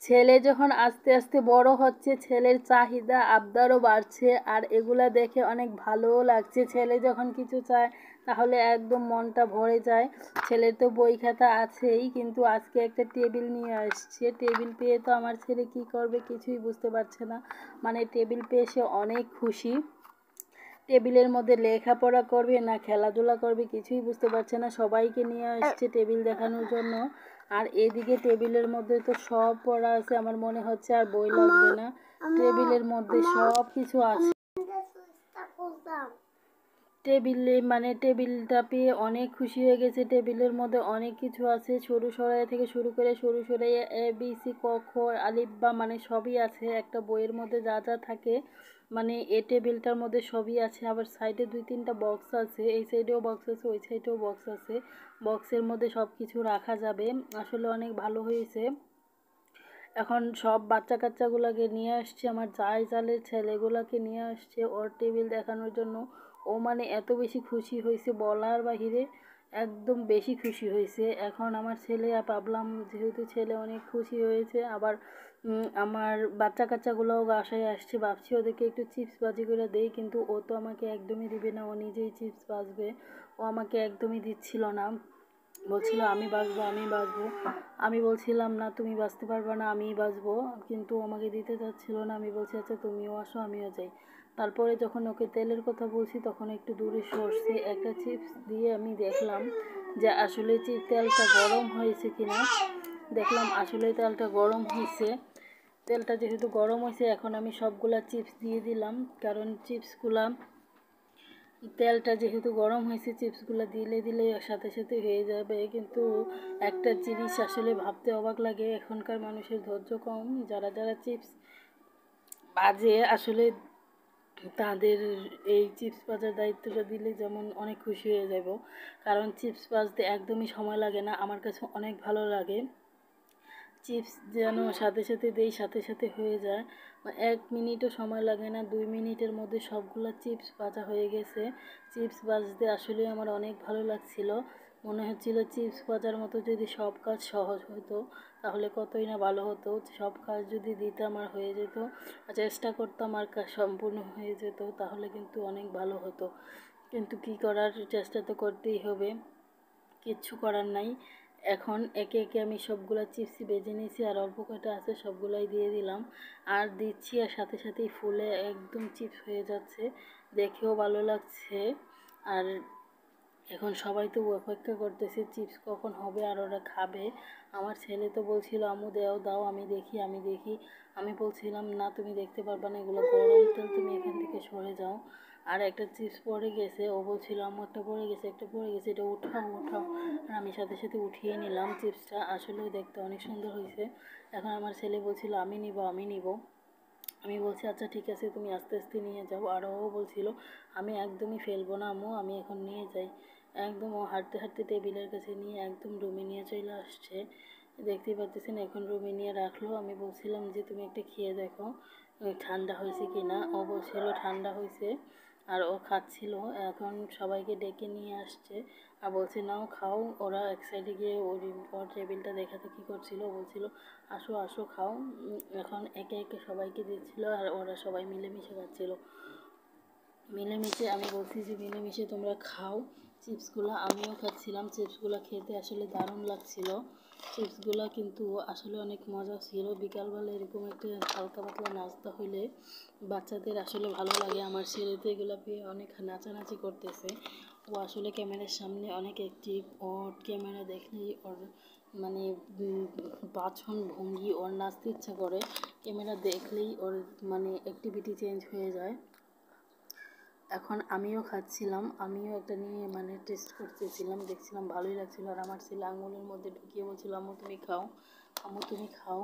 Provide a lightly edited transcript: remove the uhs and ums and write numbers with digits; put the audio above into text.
ছেলে যখন আস্তে আস্তে বড় হচ্ছে, ছেলের চাহিদা আবদারও বাড়ছে, আর এগুলা দেখে অনেক ভালোও লাগছে। ছেলে যখন কিছু চায় তাহলে একদম মনটা ভরে যায়। ছেলের তো বই খাতা আছেই, কিন্তু আজকে একটা টেবিল নিয়ে আসছে। টেবিল পেয়ে তো আমার ছেলে কি করবে কিছুই বুঝতে পারছে না, মানে টেবিল পেয়ে সে অনেক খুশি। টেবিলের মধ্যে লেখাপড়া করবে না খেলাধুলা করবে কিছুই বুঝতে পারছে না। সবাইকে নিয়ে আসছে টেবিল দেখানোর জন্য। আর এদিকে টেবিলের মধ্যে তো সব পড়া আছে, আমার মনে হচ্ছে আর বই লাগবে না, টেবিলের মধ্যে সব কিছু আছে। টেবিলটা পেয়ে অনেক খুশি হয়ে গেছে। টেবিলের মধ্যে অনেক কিছু আছে, সরু সরাই থেকে শুরু করে সরু সরাই ABC ক খ আলিফ বা মানে সবই আছে একটা বইয়ের মধ্যে যা যা থাকে, মানে এই টেবিলটার মধ্যে সবই আছে। আবার সাইডে 2-3টা বক্স আছে, এই সাইডেও বক্স আছে ওই সাইডেও বক্স আছে, বক্সের মধ্যে সব কিছু রাখা যাবে। আসলে অনেক ভালো হয়েছে। এখন সব বাচ্চা কাচ্চাগুলোকে নিয়ে আসছে, আমার জালের ছেলেগুলোকে নিয়ে আসছে ওর টেবিল দেখানোর জন্য। ও মানে এত বেশি খুশি হয়েছে বলার বাহিরে, একদম বেশি খুশি হয়েছে। এখন আমার ছেলে ভাবলাম যেহেতু ছেলে অনেক খুশি হয়েছে, আবার আমার বাচ্চা কাচ্চাগুলোও বাসায় আসছে, ভাবছি ওদেরকে একটু চিপস বাজি করে দেই, কিন্তু ও তো আমাকে একদমই দিবে না, ও নিজেই চিপস বাজবে। ও আমাকে একদমই দিচ্ছিল না, বলছিল আমি বাজবো আমি বাজবো। আমি বলছিলাম না তুমি বাজতে পারবে না, আমিই বাজবো, কিন্তু আমাকে দিতে চাচ্ছিল না। আমি বলছি আচ্ছা তুমিও আসো আমিও যাই। তারপরে যখন ওকে তেলের কথা বলছি তখন একটু দূরে সরছে, একটা চিপস দিয়ে আমি দেখলাম যে আসলে তেলটা গরম হয়েছে কিনা। দেখলাম আসলে তেলটা গরম হয়েছে। তেলটা যেহেতু গরম হয়েছে এখন আমি সবগুলা চিপস দিয়ে দিলাম, কারণ চিপসগুলা তেলটা যেহেতু গরম হয়েছে চিপসগুলো দিলে সাথে সাথে হয়ে যাবে। কিন্তু একটা জিনিস আসলে ভাবতে অবাক লাগে, এখনকার মানুষের ধৈর্য কম। যারা যারা চিপস বাজে আসলে তাদের এই চিপস ভাজার দায়িত্বটা দিলে যেমন অনেক খুশি হয়ে যাব, কারণ চিপস ভাজতে একদমই সময় লাগে না, আমার কাছে অনেক ভালো লাগে। চিপস যেন সাথে সাথে দেই সাথে সাথে হয়ে যায়, 1 মিনিটও সময় লাগে না, 2 মিনিটের মধ্যে সবগুলা চিপস ভাজা হয়ে গেছে। চিপস ভাজতে আসলে আমার অনেক ভালো লাগছিল, মনে হচ্ছিল চিপস ভাজার মতো যদি সব কাজ সহজ হতো তাহলে কতই না ভালো হতো। সব কাজ যদি দিতাম আর হয়ে যেত, চেষ্টা করতাম আর কাজ সম্পূর্ণ হয়ে যেত তাহলে কিন্তু অনেক ভালো হতো। কিন্তু কি করার, চেষ্টা তো করতেই হবে, কিচ্ছু করার নাই। এখন একে একে আমি সবগুলা চিপসই বেজে নিয়েছি, আর অল্প কয়টা আছে সবগুলাই দিয়ে দিলাম আর দিচ্ছি, আর সাথে সাথেই ফুলে একদম চিপস হয়ে যাচ্ছে, দেখেও ভালো লাগছে। আর এখন সবাই তো অপেক্ষা করতেছে চিপস কখন হবে আর ওরা খাবে। আমার ছেলে তো বলছিল আম্মু দাও দাও আমি দেখি আমি দেখি। আমি বলছিলাম না তুমি দেখতে পারবে না, এগুলো গরম তেল, তুমি এখান থেকে সরে যাও। আর একটা চিপস পড়ে গেছে, ও বলছিল আম্মু একটা পড়ে গেছে একটা পড়ে গেছে, এটা উঠাও উঠাও। আর আমি সাথে সাথে উঠিয়ে নিলাম চিপসটা, আসলেও দেখতে অনেক সুন্দর হয়েছে। এখন আমার ছেলে বলছিল আমি নিব আমি নিব। আমি বলছি আচ্ছা ঠিক আছে তুমি আস্তে আস্তে নিয়ে যাও, আর ও বলছিল আমি একদমই ফেলবো না আম্মু আমি এখন নিয়ে যাই। একদম ও হাঁটতে হাঁটতে টেবিলের কাছে নিয়ে একদম রুমে নিয়ে চলে আসছে, দেখতেই পাচ্ছেন এখন রুমে নিয়ে রাখলো। আমি বলছিলাম যে তুমি একটা খেয়ে দেখো ঠান্ডা হয়েছে কি না, ও বলছিল ঠান্ডা হয়েছে, আর ও খাচ্ছিল। এখন সবাইকে ডেকে নিয়ে আসছে আর বলছে নাও খাও। ওরা এক সাইডে গিয়ে ওর টেবিলটা দেখাদেখি করছিল, বলছিল আসো আসো খাও। এখন একে একে সবাইকে দিচ্ছিল আর ওরা সবাই মিলেমিশে খাচ্ছিল। মিলেমিশে আমি বলছি যে মিলেমিশে তোমরা খাও চিপসগুলো। আমিও খাচ্ছিলাম, চিপসগুলো খেতে আসলে দারুণ লাগছিল। চিপসগুলো কিন্তু আসলে অনেক মজা ছিল। বিকালবেলা এরকম একটা হালকা পাতলা নাস্তা হইলে বাচ্চাদের আসলে ভালো লাগে। আমার ছেলে তো এগুলো পেয়ে অনেক নাচানাচি করতেছে, ও আসলে ক্যামেরার সামনে অনেক অ্যাক্টিভ। ওর ক্যামেরা দেখলেই ওর মানে বাচন ভঙ্গি, ওর নাচতে ইচ্ছা করে, ক্যামেরা দেখলেই ওর মানে অ্যাক্টিভিটি চেঞ্জ হয়ে যায়। এখন আমিও খাচ্ছিলাম, আমিও একটা নিয়ে মানে টেস্ট করতেছিলাম, দেখছিলাম ভালোই লাগছিলো। আর আমার ছেলে আঙুলের মধ্যে ঢুকিয়ে বলছিল আম্মু তুমি খাও আম্মু তুমি খাও।